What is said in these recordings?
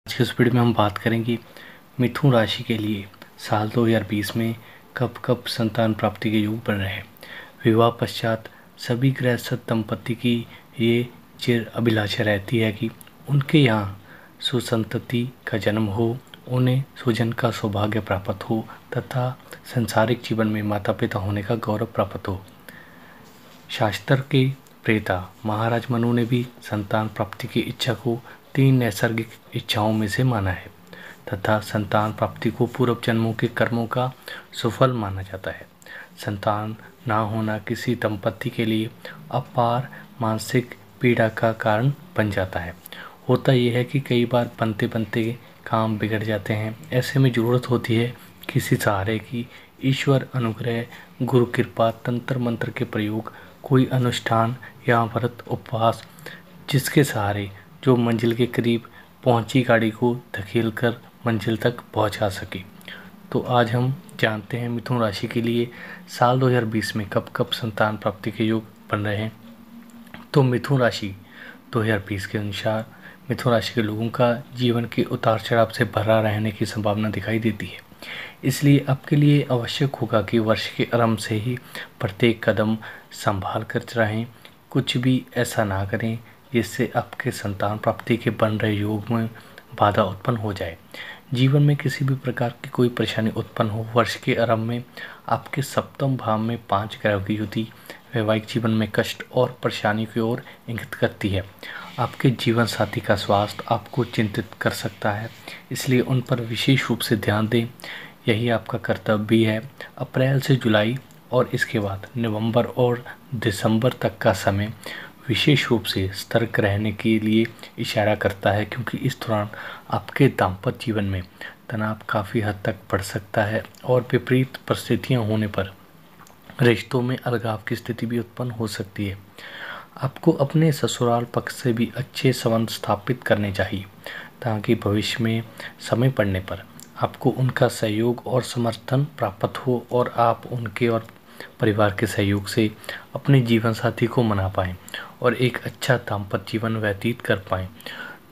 आज के इस वीडियो में हम बात करेंगे मिथुन राशि के लिए साल 2020 में कब कब संतान प्राप्ति के योग बन रहे हैं। विवाह पश्चात सभी गृहस्थ दंपति की ये चिर अभिलाषा रहती है कि उनके यहाँ सुसंतति का जन्म हो, उन्हें सुजन का सौभाग्य प्राप्त हो तथा संसारिक जीवन में माता पिता होने का गौरव प्राप्त हो। शास्त्र के प्रेता महाराज मनु ने भी संतान प्राप्ति की इच्छा को 3 नैसर्गिक इच्छाओं में से माना है तथा संतान प्राप्ति को पूर्व जन्मों के कर्मों का सुफल माना जाता है। संतान ना होना किसी दंपति के लिए अपार मानसिक पीड़ा का कारण बन जाता है। होता यह है कि कई बार बनते बनते काम बिगड़ जाते हैं। ऐसे में ज़रूरत होती है किसी सहारे की। ईश्वर अनुग्रह, गुरु कृपा, तंत्र मंत्र के प्रयोग, कोई अनुष्ठान या व्रत उपवास जिसके सहारे जो मंजिल के करीब पहुंची गाड़ी को धकेलकर मंजिल तक पहुंचा सके। तो आज हम जानते हैं मिथुन राशि के लिए साल 2020 में कब कब संतान प्राप्ति के योग बन रहे हैं। तो मिथुन राशि 2020 के अनुसार मिथुन राशि के लोगों का जीवन के उतार चढ़ाव से भरा रहने की संभावना दिखाई देती है। इसलिए आपके लिए आवश्यक होगा कि वर्ष के आरंभ से ही प्रत्येक कदम संभाल कर रहें। कुछ भी ऐसा ना करें जिससे आपके संतान प्राप्ति के बन रहे योग में बाधा उत्पन्न हो जाए। जीवन में किसी भी प्रकार की कोई परेशानी उत्पन्न हो, वर्ष के आरंभ में आपके सप्तम भाव में 5 ग्रहों की युति वैवाहिक जीवन में कष्ट और परेशानी की ओर इंगित करती है। आपके जीवन साथी का स्वास्थ्य आपको चिंतित कर सकता है, इसलिए उन पर विशेष रूप से ध्यान दें। यही आपका कर्तव्य भी है। अप्रैल से जुलाई और इसके बाद नवंबर और दिसंबर तक का समय विशेष रूप से सतर्क रहने के लिए इशारा करता है, क्योंकि इस दौरान आपके दाम्पत्य जीवन में तनाव काफ़ी हद तक बढ़ सकता है और विपरीत परिस्थितियां होने पर रिश्तों में अलगाव की स्थिति भी उत्पन्न हो सकती है। आपको अपने ससुराल पक्ष से भी अच्छे संबंध स्थापित करने चाहिए ताकि भविष्य में समय पड़ने पर आपको उनका सहयोग और समर्थन प्राप्त हो और आप उनके और परिवार के सहयोग से अपने जीवन साथी को मना पाएं और एक अच्छा दाम्पत्य जीवन व्यतीत कर पाएं।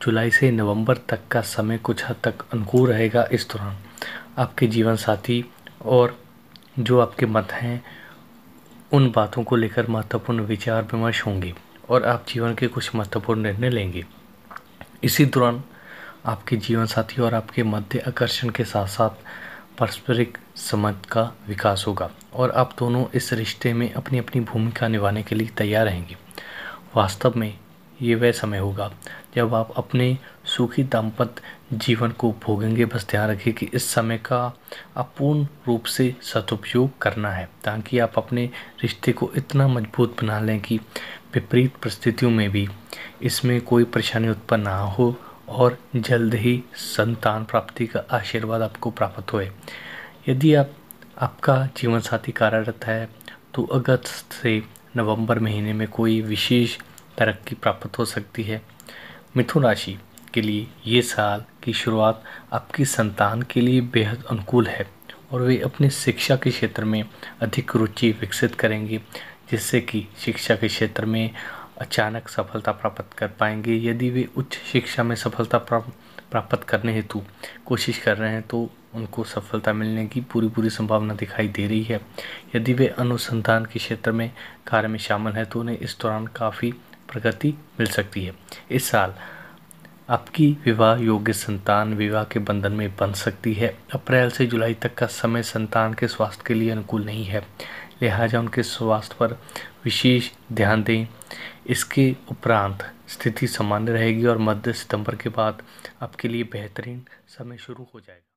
जुलाई से नवंबर तक का समय कुछ हद तक अनुकूल रहेगा। इस दौरान आपके जीवन साथी और जो आपके मत हैं उन बातों को लेकर महत्वपूर्ण विचार विमर्श होंगे और आप जीवन के कुछ महत्वपूर्ण निर्णय लेंगे। इसी दौरान आपके जीवन साथी और आपके मध्य आकर्षण के साथ साथ पारस्परिक समझ का विकास होगा और आप दोनों इस रिश्ते में अपनी अपनी भूमिका निभाने के लिए तैयार रहेंगे। वास्तव में ये वह समय होगा जब आप अपने सुखी दाम्पत्य जीवन को भोगेंगे। बस ध्यान रखिए कि इस समय का आप पूर्ण रूप से सदुपयोग करना है ताकि आप अपने रिश्ते को इतना मजबूत बना लें कि विपरीत परिस्थितियों में भी इसमें कोई परेशानी उत्पन्न ना हो और जल्द ही संतान प्राप्ति का आशीर्वाद आपको प्राप्त होए। यदि आपका जीवन साथी कार्यरत है तो अगस्त से नवंबर महीने में कोई विशेष तरक्की प्राप्त हो सकती है। मिथुन राशि के लिए ये साल की शुरुआत आपकी संतान के लिए बेहद अनुकूल है और वे अपने शिक्षा के क्षेत्र में अधिक रुचि विकसित करेंगे, जिससे कि शिक्षा के क्षेत्र में अचानक सफलता प्राप्त कर पाएंगे। यदि वे उच्च शिक्षा में सफलता प्राप्त करने हेतु कोशिश कर रहे हैं तो उनको सफलता मिलने की पूरी संभावना दिखाई दे रही है। यदि वे अनुसंधान के क्षेत्र में कार्य में शामिल हैं तो उन्हें इस दौरान काफ़ी प्रगति मिल सकती है। इस साल आपकी विवाह योग्य संतान विवाह के बंधन में बंध सकती है। अप्रैल से जुलाई तक का समय संतान के स्वास्थ्य के लिए अनुकूल नहीं है, लिहाजा उनके स्वास्थ्य पर विशेष ध्यान दें। इसके उपरांत स्थिति सामान्य रहेगी और मध्य सितंबर के बाद आपके लिए बेहतरीन समय शुरू हो जाएगा।